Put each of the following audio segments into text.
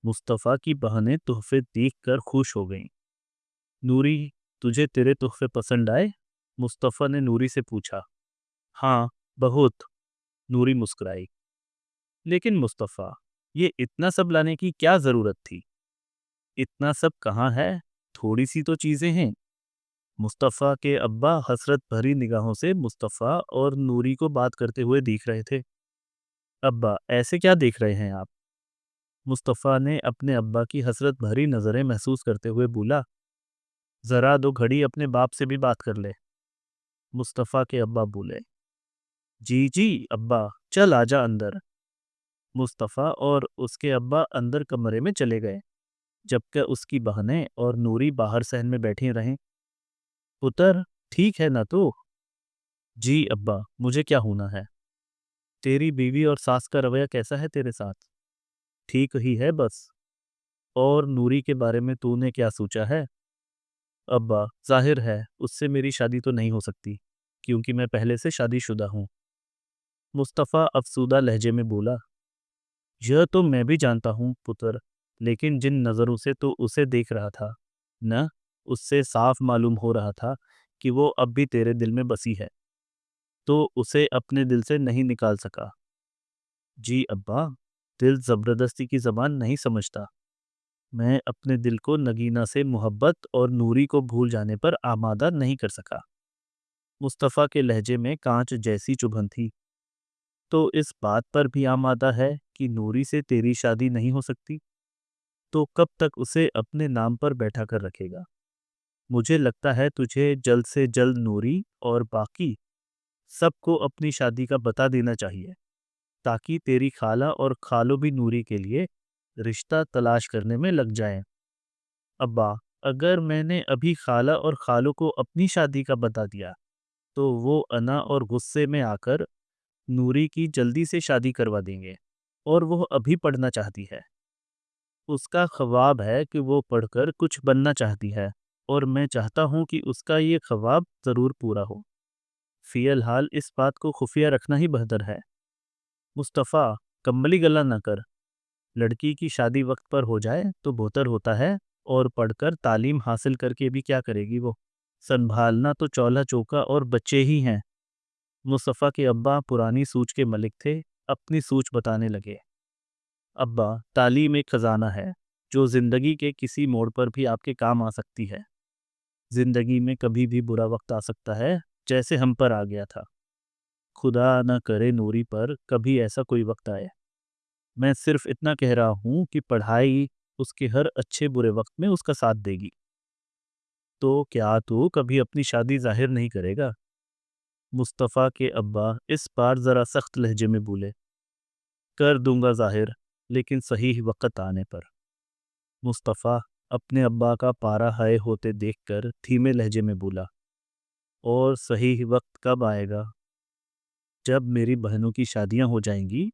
मुस्तफ़ा की बहनें तोहफे देखकर खुश हो गईं। नूरी, तुझे तेरे तोहफे पसंद आए? मुस्तफ़ा ने नूरी से पूछा। हाँ, बहुत, नूरी मुस्कुराई। लेकिन मुस्तफ़ा, ये इतना सब लाने की क्या ज़रूरत थी? इतना सब कहाँ है? थोड़ी सी तो चीज़ें हैं। मुस्तफ़ा के अब्बा हसरत भरी निगाहों से मुस्तफ़ा और नूरी को बात करते हुए देख रहे थे। अब्बा, ऐसे क्या देख रहे हैं आप? मुस्तफ़ा ने अपने अब्बा की हसरत भरी नज़रें महसूस करते हुए बोला। ज़रा दो घड़ी अपने बाप से भी बात कर ले। मुस्तफ़ा के अब्बा बोले। जी जी अब्बा, चल आजा अंदर। मुस्तफ़ा और उसके अब्बा अंदर कमरे में चले गए, जबकि उसकी बहनें और नूरी बाहर सहन में बैठी रहें। पुत्र, ठीक है ना तू? जी अब्बा, मुझे क्या होना है? तेरी बीवी और सास का रवैया कैसा है तेरे साथ? ठीक ही है बस। और नूरी के बारे में तूने क्या सोचा है? अब्बा, जाहिर है उससे मेरी शादी तो नहीं हो सकती, क्योंकि मैं पहले से शादीशुदा हूँ। मुस्तफ़ा अफसूदा लहजे में बोला। यह तो मैं भी जानता हूँ पुत्र, लेकिन जिन नज़रों से तू उसे देख रहा था न, उससे साफ मालूम हो रहा था कि वो अब भी तेरे दिल में बसी है, तो उसे अपने दिल से नहीं निकाल सका। जी अब्बा, दिल ज़बरदस्ती की ज़बान नहीं समझता। मैं अपने दिल को नगीना से मोहब्बत और नूरी को भूल जाने पर आमादा नहीं कर सका। मुस्तफ़ा के लहजे में कांच जैसी चुभन थी। तो इस बात पर भी आमादा है कि नूरी से तेरी शादी नहीं हो सकती? तो कब तक उसे अपने नाम पर बैठा कर रखेगा? मुझे लगता है तुझे जल्द से जल्द नूरी और बाकी सबको अपनी शादी का बता देना चाहिए, ताकि तेरी खाला और खालो भी नूरी के लिए रिश्ता तलाश करने में लग जाएं। अब्बा, अगर मैंने अभी खाला और खालो को अपनी शादी का बता दिया, तो वो अना और गुस्से में आकर नूरी की जल्दी से शादी करवा देंगे, और वो अभी पढ़ना चाहती है। उसका ख्वाब है कि वो पढ़कर कुछ बनना चाहती है, और मैं चाहता हूँ कि उसका ये ख्वाब ज़रूर पूरा हो। फ़िलहाल इस बात को खुफिया रखना ही बेहतर है। मुस्तफ़ा, कम्बली गला न कर। लड़की की शादी वक्त पर हो जाए तो बेहतर होता है, और पढ़कर तालीम हासिल करके भी क्या करेगी वो? संभालना तो चौल्हा चौका और बच्चे ही हैं। मुस्तफ़ा के अब्बा पुरानी सूझ के मलिक थे, अपनी सूझ बताने लगे। अब्बा, तालीम एक खजाना है, जो ज़िंदगी के किसी मोड़ पर भी आपके काम आ सकती है। ज़िंदगी में कभी भी बुरा वक्त आ सकता है, जैसे हम पर आ गया था। खुदा न करे नूरी पर कभी ऐसा कोई वक्त आए। मैं सिर्फ इतना कह रहा हूँ कि पढ़ाई उसके हर अच्छे बुरे वक्त में उसका साथ देगी। तो क्या तू कभी अपनी शादी जाहिर नहीं करेगा? मुस्तफ़ा के अब्बा इस बार ज़रा सख्त लहजे में बोले। कर दूंगा जाहिर, लेकिन सही वक्त आने पर। मुस्तफ़ा अपने अब्बा का पारा हाय होते देखकर धीमे लहजे में बोला। और सही वक्त कब आएगा? जब मेरी बहनों की शादियां हो जाएंगी,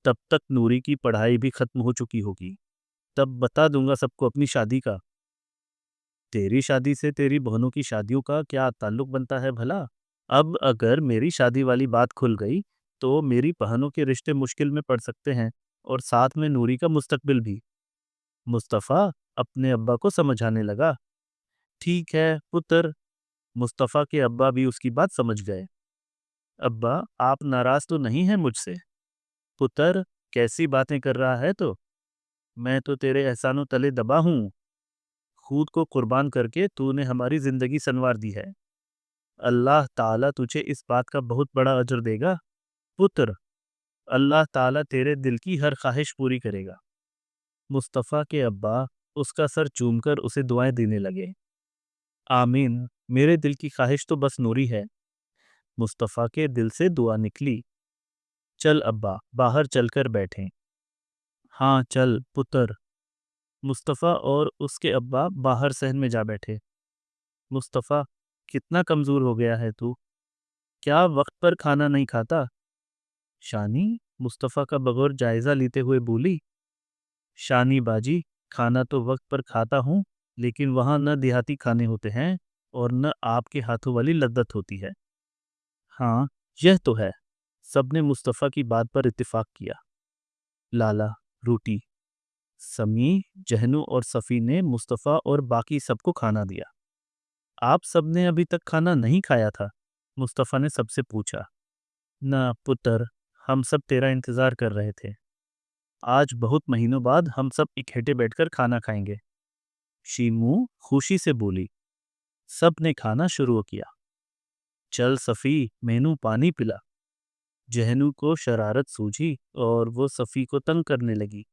तब तक नूरी की पढ़ाई भी खत्म हो चुकी होगी। तब बता दूंगा सबको अपनी शादी का। तेरी शादी से तेरी बहनों की शादियों का क्या ताल्लुक बनता है भला? अब अगर मेरी शादी वाली बात खुल गई, तो मेरी बहनों के रिश्ते मुश्किल में पड़ सकते हैं, और साथ में नूरी का मुस्तकबिल भी। मुस्तफ़ा अपने अब्बा को समझाने लगा। ठीक है पुत्र। मुस्तफ़ा के अब्बा भी उसकी बात समझ गए। अब्बा, आप नाराज तो नहीं हैं मुझसे? पुत्र, कैसी बातें कर रहा है तो? मैं तो तेरे एहसानों तले दबा हूँ। खुद को कुर्बान करके तूने हमारी जिंदगी संवार दी है। अल्लाह ताला तुझे इस बात का बहुत बड़ा अजर देगा। पुत्र, अल्लाह ताला तेरे दिल की हर ख्वाहिश पूरी करेगा। मुस्तफ़ा के अब्बा उसका सर चूमकर उसे दुआएं देने लगे। आमीन। मेरे दिल की ख्वाहिश तो बस नूरी है। मुस्तफ़ा के दिल से दुआ निकली। चल अब्बा, बाहर चलकर बैठें। हाँ चल पुत्र। मुस्तफ़ा और उसके अब्बा बाहर सहन में जा बैठे। मुस्तफ़ा, कितना कमज़ोर हो गया है तू? क्या वक्त पर खाना नहीं खाता? शानी मुस्तफ़ा का बगौर जायज़ा लेते हुए बोली। शानी बाजी, खाना तो वक्त पर खाता हूँ, लेकिन वहाँ न देहाती खाने होते हैं, और न आपके हाथों वाली लद्दत होती है। हाँ, यह तो है। सबने मुस्तफ़ा की बात पर इत्तेफाक किया। लाला, रोटी। समी, जहनू और सफ़ी ने मुस्तफ़ा और बाकी सबको खाना दिया। आप सबने अभी तक खाना नहीं खाया था? मुस्तफ़ा ने सबसे पूछा। ना पुत्र, हम सब तेरा इंतज़ार कर रहे थे। आज बहुत महीनों बाद हम सब इकट्ठे बैठकर खाना खाएंगे। शीमू खुशी से बोली। सब ने खाना शुरू किया। चल सफ़ी, मैनू पानी पिला। जहनू को शरारत सूझी और वो सफ़ी को तंग करने लगी।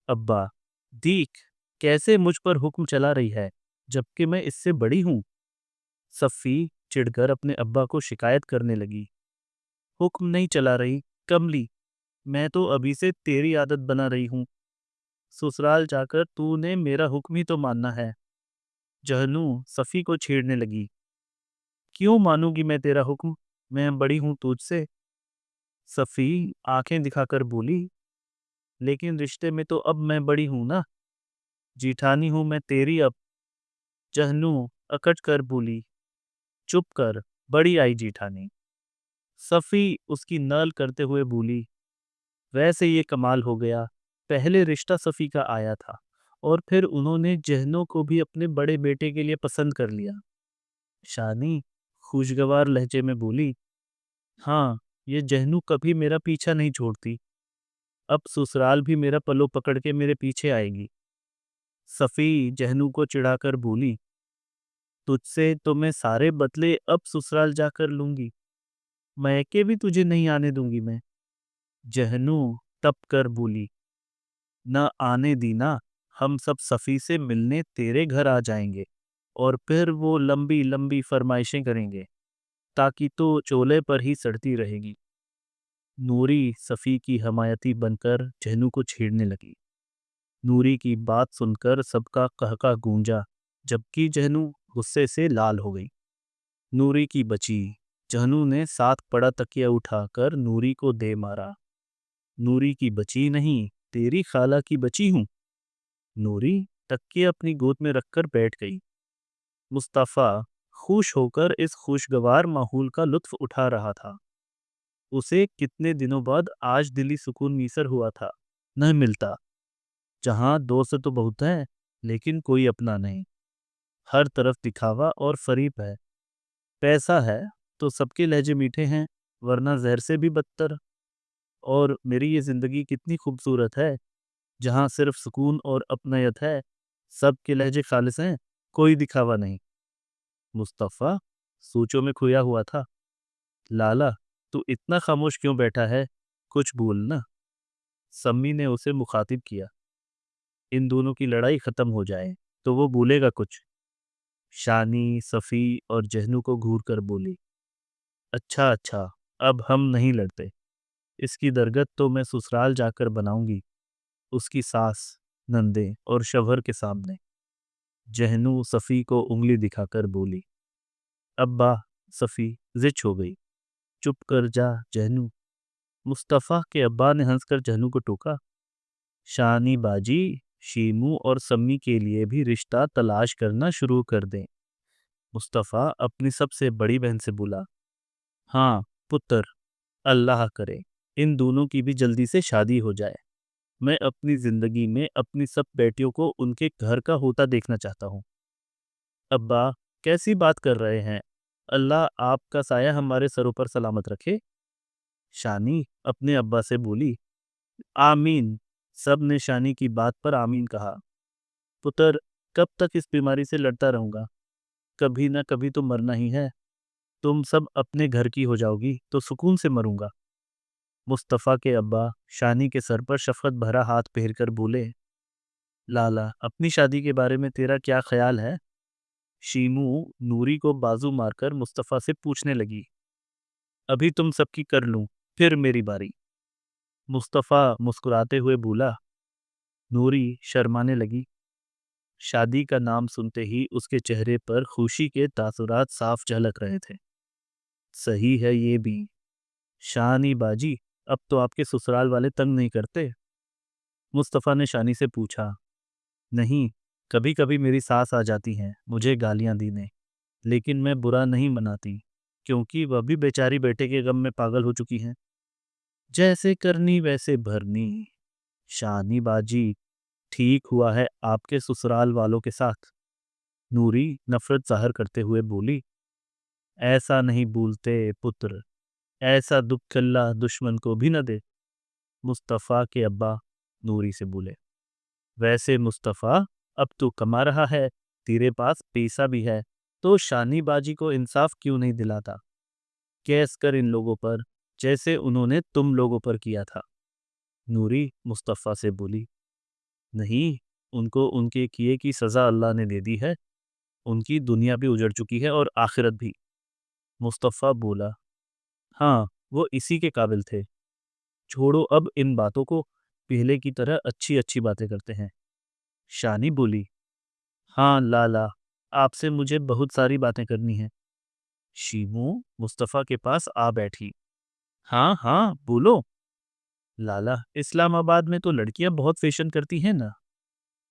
अब्बा, देख कैसे मुझ पर हुक्म चला रही है, जबकि मैं इससे बड़ी हूँ। सफ़ी चिढ़कर अपने अब्बा को शिकायत करने लगी। हुक्म नहीं चला रही, कमली, मैं तो अभी से तेरी आदत बना रही हूँ। ससुराल जाकर तूने मेरा हुक्म ही तो मानना है। जहनू सफ़ी को छेड़ने लगी। क्यों मानूंगी मैं तेरा हुक्म? मैं बड़ी हूँ तुझसे। सफ़ी आंखें दिखाकर बोली। लेकिन रिश्ते में तो अब मैं बड़ी हूँ ना, जीठानी हूँ मैं तेरी अब। जहनू अकड़ कर बोली। चुप कर, बड़ी आई जीठानी। सफ़ी उसकी नल करते हुए बोली। वैसे ये कमाल हो गया, पहले रिश्ता सफ़ी का आया था और फिर उन्होंने जहनों को भी अपने बड़े बेटे के लिए पसंद कर लिया। शानी खुशगवार लहजे में बोली। हाँ, ये जहनू कभी मेरा पीछा नहीं छोड़ती। अब ससुराल भी मेरा पल्लू पकड़ के मेरे पीछे आएगी। सफ़ी जहनू को चिढ़ाकर बोली। तुझसे तो मैं सारे बदले अब ससुराल जाकर लूंगी। मैके भी तुझे नहीं आने दूंगी मैं। जहनू तप कर बोली। न आने दी ना, हम सब सफ़ी से मिलने तेरे घर आ जाएंगे और फिर वो लंबी लंबी फरमाइशें करेंगे ताकि तो चोले पर ही सड़ती रहेगी। नूरी सफ़ी की हमायती बनकर जहनू को छेड़ने लगी। नूरी की बात सुनकर सबका कहका गूंजा, जबकि जहनू गुस्से से लाल हो गई। नूरी की बची। जहनू ने साथ पड़ा तकिया उठाकर नूरी को दे मारा। नूरी की बची नहीं, तेरी खाला की बची हूँ। नूरी तकिया अपनी गोद में रखकर बैठ गई। मुस्तफ़ा खुश होकर इस खुशगवार माहौल का लुत्फ उठा रहा था। उसे कितने दिनों बाद आज दिली सुकून मीसर हुआ था। न मिलता, जहाँ दोस्त तो बहुत है लेकिन कोई अपना नहीं। हर तरफ दिखावा और फरीब है। पैसा है तो सबके लहजे मीठे हैं, वरना जहर से भी बदतर। और मेरी ये ज़िंदगी कितनी खूबसूरत है, जहाँ सिर्फ सुकून और अपनायत है। सबके लहजे खालिस हैं, कोई दिखावा नहीं। मुस्तफ़ा सोचों में खोया हुआ था। लाला, तू इतना खामोश क्यों बैठा है? कुछ बोल ना। सम्मी ने उसे मुखातिब किया। इन दोनों की लड़ाई खत्म हो जाए तो वो बोलेगा कुछ। शानी सफ़ी और जहनू को घूर कर बोली। अच्छा अच्छा, अब हम नहीं लड़ते। इसकी दरगत तो मैं ससुराल जाकर बनाऊंगी, उसकी सास, नंदे और शवहर के सामने। जहनू सफ़ी को उंगली दिखाकर बोली। अब्बा, सफ़ी जिच हो गई। चुप कर जा जहनू। मुस्तफ़ा के अब्बा ने हंसकर जहनू को टोका। शानी बाजी, शीमू और सम्मी के लिए भी रिश्ता तलाश करना शुरू कर दें। मुस्तफ़ा अपनी सबसे बड़ी बहन से बोला। हाँ पुत्र, अल्लाह करे इन दोनों की भी जल्दी से शादी हो जाए। मैं अपनी ज़िंदगी में अपनी सब बेटियों को उनके घर का होता देखना चाहता हूँ। अब्बा, कैसी बात कर रहे हैं? अल्लाह आपका साया हमारे सरों पर सलामत रखे। शानी अपने अब्बा से बोली। आमीन। सब ने शानी की बात पर आमीन कहा। पुत्र, कब तक इस बीमारी से लड़ता रहूंगा? कभी ना कभी तो मरना ही है। तुम सब अपने घर की हो जाओगी तो सुकून से मरूंगा। मुस्तफ़ा के अब्बा शानी के सर पर शफकत भरा हाथ फेरकर बोले। लाला, अपनी शादी के बारे में तेरा क्या ख्याल है? शीमू नूरी को बाजू मारकर मुस्तफ़ा से पूछने लगी। अभी तुम सबकी कर लूं, फिर मेरी बारी। मुस्तफ़ा मुस्कुराते हुए बोला। नूरी शर्माने लगी। शादी का नाम सुनते ही उसके चेहरे पर खुशी के तासुरात साफ झलक रहे थे। सही है ये भी। शानी बाजी, अब तो आपके ससुराल वाले तंग नहीं करते? मुस्तफ़ा ने शानी से पूछा। नहीं, कभी कभी मेरी सास आ जाती हैं मुझे गालियां देने, लेकिन मैं बुरा नहीं मनाती, क्योंकि वह भी बेचारी बेटे के गम में पागल हो चुकी हैं। जैसे करनी वैसे भरनी। शानी बाजी, ठीक हुआ है आपके ससुराल वालों के साथ। नूरी नफरत जाहिर करते हुए बोली, ऐसा नहीं भूलते पुत्र, ऐसा दुख अल्लाह दुश्मन को भी न दे। मुस्तफ़ा के अब्बा नूरी से बोले, वैसे मुस्तफ़ा अब तू कमा रहा है, तेरे पास पैसा भी है, तो शानी बाजी को इंसाफ क्यों नहीं दिलाता? केस कर इन लोगों पर जैसे उन्होंने तुम लोगों पर किया था। नूरी मुस्तफ़ा से बोली, नहीं, उनको उनके किए की सज़ा अल्लाह ने दे दी है। उनकी दुनिया भी उजड़ चुकी है और आखिरत भी। मुस्तफ़ा बोला, हाँ, वो इसी के काबिल थे। छोड़ो अब इन बातों को, पहले की तरह अच्छी अच्छी बातें करते हैं। शानी बोली, हाँ लाला, आपसे मुझे बहुत सारी बातें करनी हैं। शीमू मुस्तफ़ा के पास आ बैठी। हाँ हाँ बोलो। लाला, इस्लामाबाद में तो लड़कियां बहुत फैशन करती हैं ना।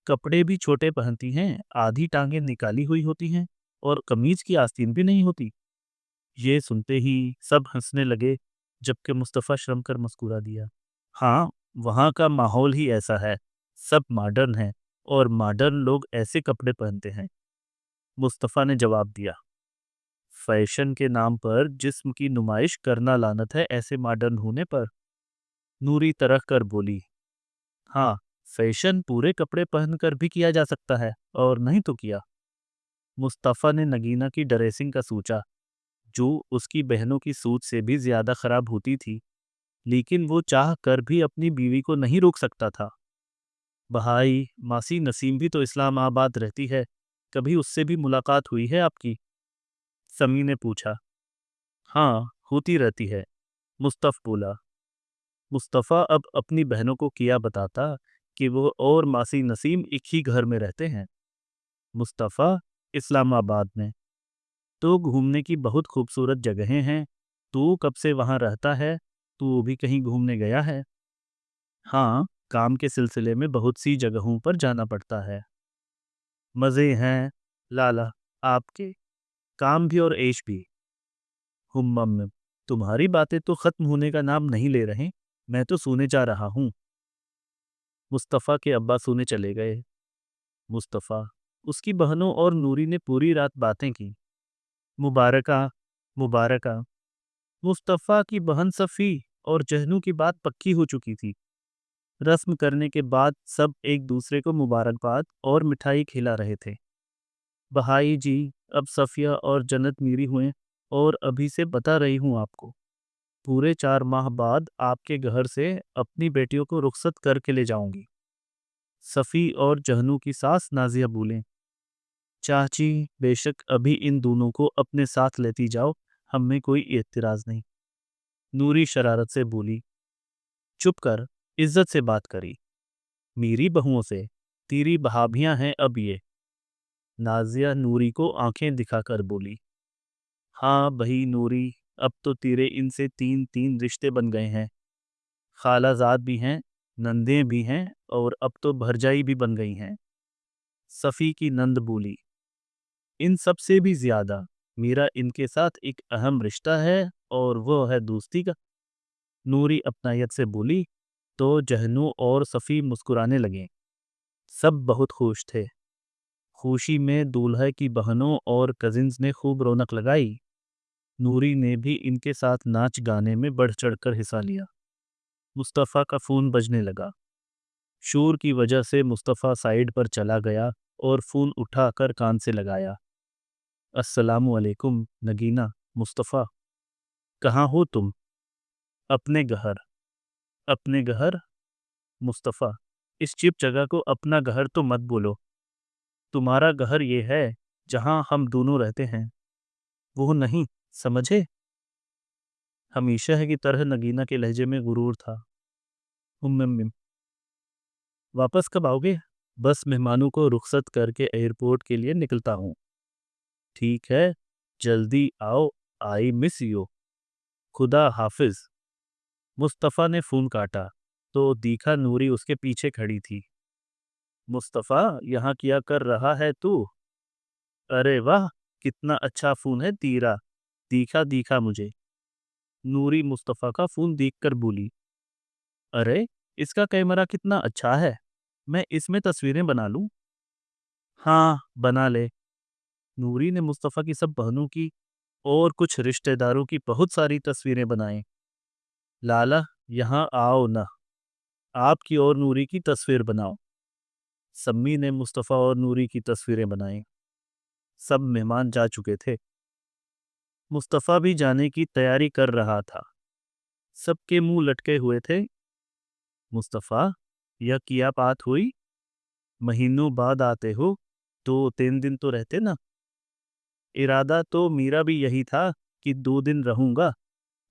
कपड़े भी छोटे पहनती हैं, आधी टांगें निकाली हुई होती हैं और कमीज की आस्तीन भी नहीं होती। ये सुनते ही सब हंसने लगे, जबकि मुस्तफ़ा शर्म कर मुस्कुरा दिया। हाँ, वहाँ का माहौल ही ऐसा है, सब मॉडर्न हैं और मॉडर्न लोग ऐसे कपड़े पहनते हैं। मुस्तफ़ा ने जवाब दिया, फैशन के नाम पर जिस्म की नुमाइश करना लानत है ऐसे मॉडर्न होने पर। नूरी तरह कर बोली, हाँ, फैशन पूरे कपड़े पहनकर भी किया जा सकता है, और नहीं तो किया। मुस्तफ़ा ने नगीना की ड्रेसिंग का सोचा, जो उसकी बहनों की सोच से भी ज्यादा खराब होती थी, लेकिन वो चाह कर भी अपनी बीवी को नहीं रोक सकता था। भाई, मासी नसीम भी तो इस्लामाबाद रहती है, कभी उससे भी मुलाकात हुई है आपकी? समी ने पूछा। हाँ, होती रहती है, मुस्तफ़ बोला। मुस्तफ़ा अब अपनी बहनों को किया बताता कि वो और मासी नसीम एक ही घर में रहते हैं। मुस्तफ़ा, इस्लामाबाद में तो घूमने की बहुत खूबसूरत जगहें हैं। तू कब से वहाँ रहता है? तू भी कहीं घूमने गया है? हाँ, काम के सिलसिले में बहुत सी जगहों पर जाना पड़ता है। मज़े हैं लाला, आपके काम भी और ऐश भी। हुम्मम, तुम्हारी बातें तो खत्म होने का नाम नहीं ले रहे। मैं तो सोने जा रहा हूँ। मुस्तफ़ा के अब्बा सोने चले गए। मुस्तफ़ा, उसकी बहनों और नूरी ने पूरी रात बातें की। मुबारका, मुबारका। मुस्तफ़ा की बहन सफ़ी और जहनू की बात पक्की हो चुकी थी। रस्म करने के बाद सब एक दूसरे को मुबारकबाद और मिठाई खिला रहे थे। बहाई जी, अब सफ़िया और जन्नत मेरी हुए, और अभी से बता रही हूँ आपको, पूरे 4 माह बाद आपके घर से अपनी बेटियों को रुखसत करके ले जाऊंगी। सफ़ी और जहनू की सास नाजिया बोलें, चाची, बेशक अभी इन दोनों को अपने साथ लेती जाओ, हमें कोई एतराज़ नहीं। नूरी शरारत से बोली, चुप कर, इज्जत से बात करी। मेरी बहुओं से तेरी भाभियां हैं अब ये। नाजिया नूरी को आंखें दिखाकर बोली, हाँ भाई नूरी, अब तो तेरे इनसे 3-3 रिश्ते बन गए हैं। खालाजाद भी हैं, नंदें भी हैं, और अब तो भरजाई भी बन गई हैं। सफ़ी की नंद बोली, इन सब से भी ज्यादा मेरा इनके साथ एक अहम रिश्ता है, और वो है दोस्ती का। नूरी अपनायत से बोली, तो जहनू और सफ़ी मुस्कुराने लगे। सब बहुत खुश थे। खुशी में दूल्हे की बहनों और कजिन्स ने खूब रौनक लगाई। नूरी ने भी इनके साथ नाच गाने में बढ़ चढ़कर हिस्सा लिया। मुस्तफ़ा का फ़ोन बजने लगा। शोर की वजह से मुस्तफ़ा साइड पर चला गया और फ़ोन उठाकर कान से लगाया। अस्सलामु अलैकुम नगीना। मुस्तफ़ा, कहाँ हो तुम? अपने घर। अपने घर? मुस्तफ़ा, इस चिप जगह को अपना घर तो मत बोलो। तुम्हारा घर ये है जहाँ हम दोनों रहते हैं, वो नहीं, समझे? हमेशा है की तरह नगीना के लहजे में गुरूर था। उम्म, वापस कब आओगे? बस मेहमानों को रुखसत करके एयरपोर्ट के लिए निकलता हूँ। ठीक है, जल्दी आओ, आई मिस यू। खुदा हाफिज। मुस्तफ़ा ने फ़ोन काटा तो दीखा नूरी उसके पीछे खड़ी थी। मुस्तफ़ा, यहाँ क्या कर रहा है तू? अरे वाह, कितना अच्छा फ़ोन है तेरा, दीखा दीखा मुझे। नूरी मुस्तफ़ा का फ़ोन देखकर बोली, अरे, इसका कैमरा कितना अच्छा है। میں اس میں تصویریں بنا لوں؟ ہاں بنا لے۔ نوری نے مصطفیٰ کی سب بہنوں کی اور کچھ رشتہ داروں کی بہت ساری تصویریں بنائیں۔ لالا یہاں آؤ نا، آپ کی اور نوری کی تصویر بناؤ۔ سمی نے مصطفیٰ اور نوری کی تصویریں بنائیں۔ سب مہمان جا چکے تھے۔ مصطفیٰ بھی جانے کی تیاری کر رہا تھا۔ سب کے منہ لٹکے ہوئے تھے۔ مصطفیٰ یہ کیا بات ہوئی؟ مہینوں بعد آتے ہو تو 3 دن تو رہتے نا۔ ارادہ تو میرا بھی یہی تھا کہ 2 دن رہوں گا،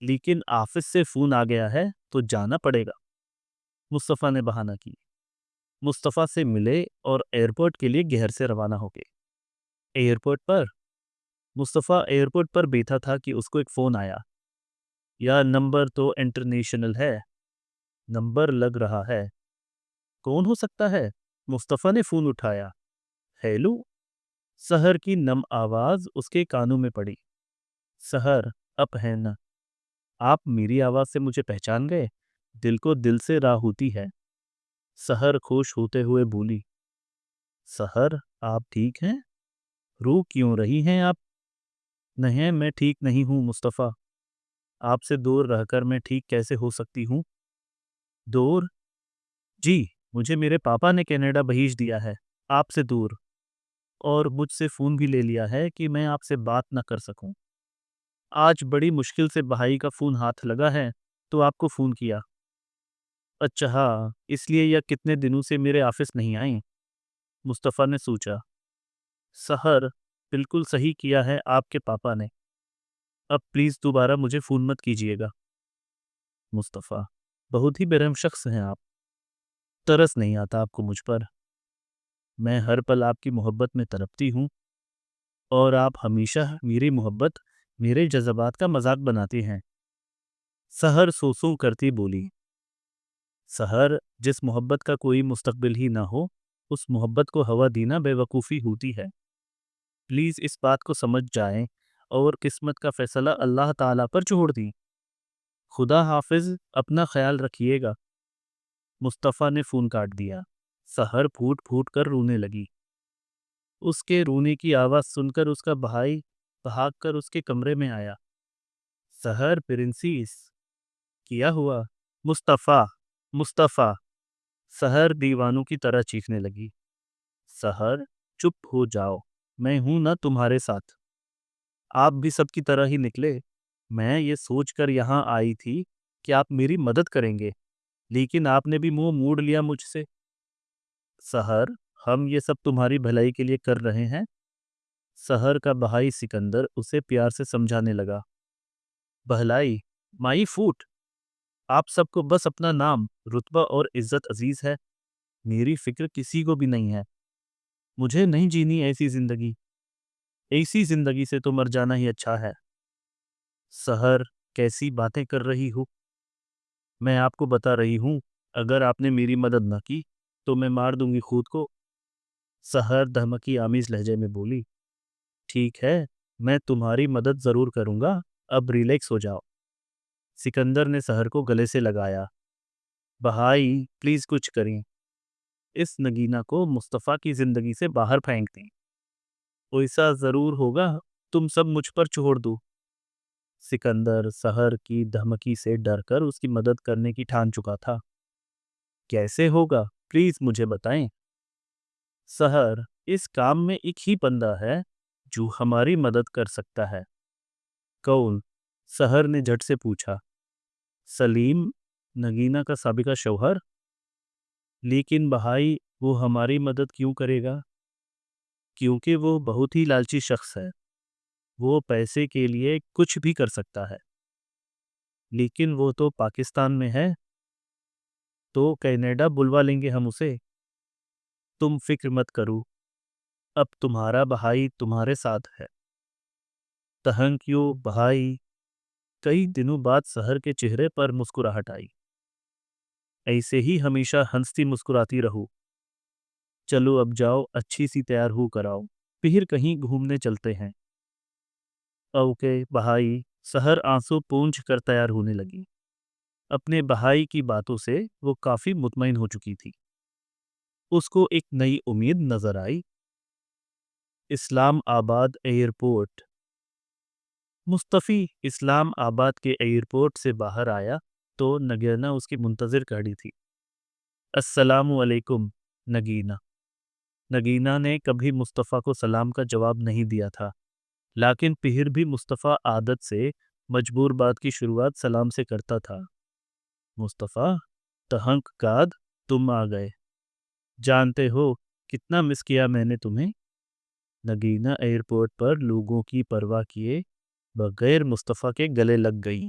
لیکن آفس سے فون آ گیا ہے تو جانا پڑے گا۔ مصطفیٰ نے بہانہ کی۔ مصطفیٰ سے ملے اور ایئرپورٹ کے لیے گھر سے روانہ ہو گئے۔ ایئرپورٹ پر مصطفیٰ ایئرپورٹ پر بیٹھا تھا کہ اس کو ایک فون آیا۔ یا نمبر تو انٹرنیشنل ہے، نمبر لگ رہا ہے۔ کون ہو سکتا ہے؟ مصطفیٰ نے فون اٹھایا۔ ہیلو؟ سحر کی نم آواز اس کے کانوں میں پڑی۔ سحر اب ہے نا؟ آپ میری آواز سے مجھے پہچان گئے؟ دل کو دل سے راہ ہوتی ہے۔ سحر خوش ہوتے ہوئے بولی۔ سحر آپ ٹھیک ہیں؟ رو کیوں رہی ہیں آپ؟ نہیں میں ٹھیک نہیں ہوں مصطفیٰ۔ آپ سے دور رہ کر میں ٹھیک کیسے ہو سکتی ہوں؟ دور؟ جی مجھے میرے پاپا نے کینیڈا بھیج دیا ہے آپ سے دور، اور مجھ سے فون بھی لے لیا ہے کہ میں آپ سے بات نہ کر سکوں۔ آج بڑی مشکل سے بھائی کا فون ہاتھ لگا ہے تو آپ کو فون کیا۔ اچھا ہاں، اس لیے یہ کتنے دنوں سے میرے آفس نہیں آئیں؟ مصطفیٰ نے سوچا۔ سحر بالکل صحیح کیا ہے آپ کے پاپا نے۔ اب پلیز دوبارہ مجھے فون مت کیجیے گا۔ مصطفیٰ بہت ہی برہم شخص ہیں آپ، ترس نہیں آتا آپ کو مجھ پر؟ میں ہر پل آپ کی محبت میں تڑپتی ہوں، اور آپ ہمیشہ میری محبت، میرے جذبات کا مذاق بناتے ہیں۔ سحر سوسوں کرتی بولی۔ سحر جس محبت کا کوئی مستقبل ہی نہ ہو، اس محبت کو ہوا دینا بے وقوفی ہوتی ہے۔ پلیز اس بات کو سمجھ جائیں اور قسمت کا فیصلہ اللہ تعالیٰ پر چھوڑ دیں۔ خدا حافظ، اپنا خیال رکھیے گا۔ مصطفیٰ نے فون کاٹ دیا۔ سحر پھوٹ پھوٹ کر رونے لگی۔ اس کے رونے کی آواز سن کر اس کا بھائی بھاگ کر اس کے کمرے میں آیا۔ سحر پرنسیس، کیا ہوا؟ مصطفیٰ مصطفیٰ، سحر دیوانوں کی طرح چیخنے لگی۔ سحر چپ ہو جاؤ، میں ہوں نا تمہارے ساتھ۔ آپ بھی سب کی طرح ہی نکلے۔ میں یہ سوچ کر یہاں آئی تھی کہ آپ میری مدد کریں گے، لیکن آپ نے بھی منہ موڑ لیا مجھ سے۔ سحر ہم یہ سب تمہاری بھلائی کے لیے کر رہے ہیں۔ سحر کا بھائی سکندر اسے پیار سے سمجھانے لگا۔ بھلائی مائی فوٹ، آپ سب کو بس اپنا نام، رتبہ اور عزت عزیز ہے، میری فکر کسی کو بھی نہیں ہے۔ مجھے نہیں جینی ایسی زندگی، ایسی زندگی سے تو مر جانا ہی اچھا ہے۔ سحر کیسی باتیں کر رہی ہو؟ میں آپ کو بتا رہی ہوں، اگر آپ نے میری مدد نہ کی تو میں مار دوں گی خود کو۔ سحر دھمکی آمیز لہجے میں بولی۔ ٹھیک ہے، میں تمہاری مدد ضرور کروں گا، اب ریلیکس ہو جاؤ۔ سکندر نے سحر کو گلے سے لگایا۔ بھائی پلیز کچھ کریں، اس نگینہ کو مصطفیٰ کی زندگی سے باہر پھینک دیں۔ ایسا ضرور ہوگا، تم سب مجھ پر چھوڑ دو۔ سکندر سحر کی دھمکی سے ڈر کر اس کی مدد کرنے کی ٹھان چکا تھا۔ کیسے ہوگا؟ پلیز مجھے بتائیں۔ سحر اس کام میں ایک ہی بندہ ہے جو ہماری مدد کر سکتا ہے۔ کون؟ سحر نے جھٹ سے پوچھا۔ سلیم، نگینہ کا سابقہ شوہر۔ لیکن بھائی وہ ہماری مدد کیوں کرے گا؟ کیونکہ وہ بہت ہی لالچی شخص ہے، وہ پیسے کے لیے کچھ بھی کر سکتا ہے۔ لیکن وہ تو پاکستان میں ہے، تو کینیڈا بلوا لیں گے ہم اسے۔ تم فکر مت کرو، اب تمہارا بھائی تمہارے ساتھ ہے۔ تھینک یو بھائی۔ کئی دنوں بعد سحر کے چہرے پر مسکراہٹ آئی۔ ایسے ہی ہمیشہ ہنستی مسکراتی رہو۔ چلو اب جاؤ، اچھی سی تیار ہو کر آؤ، پھر کہیں گھومنے چلتے ہیں۔ اوکے بھائی۔ سحر آنسو پونچھ کر تیار ہونے لگی۔ اپنے بھائی کی باتوں سے وہ کافی مطمئن ہو چکی تھی۔ اس کو ایک نئی امید نظر آئی۔ اسلام آباد ایئرپورٹ۔ مصطفی اسلام آباد کے ایئرپورٹ سے باہر آیا تو نگینا اس کی منتظر کھڑی تھی۔ السلام علیکم نگینا۔ نگینا نے کبھی مصطفیٰ کو سلام کا جواب نہیں دیا تھا، لیکن پھر بھی مصطفیٰ عادت سے مجبور بات کی شروعات سلام سے کرتا تھا۔ مصطفیٰ، تہنک کاد تم آ گئے، جانتے ہو کتنا مس کیا میں نے تمہیں۔ نگینا ایئرپورٹ پر لوگوں کی پرواہ کیے بغیر مصطفیٰ کے گلے لگ گئی۔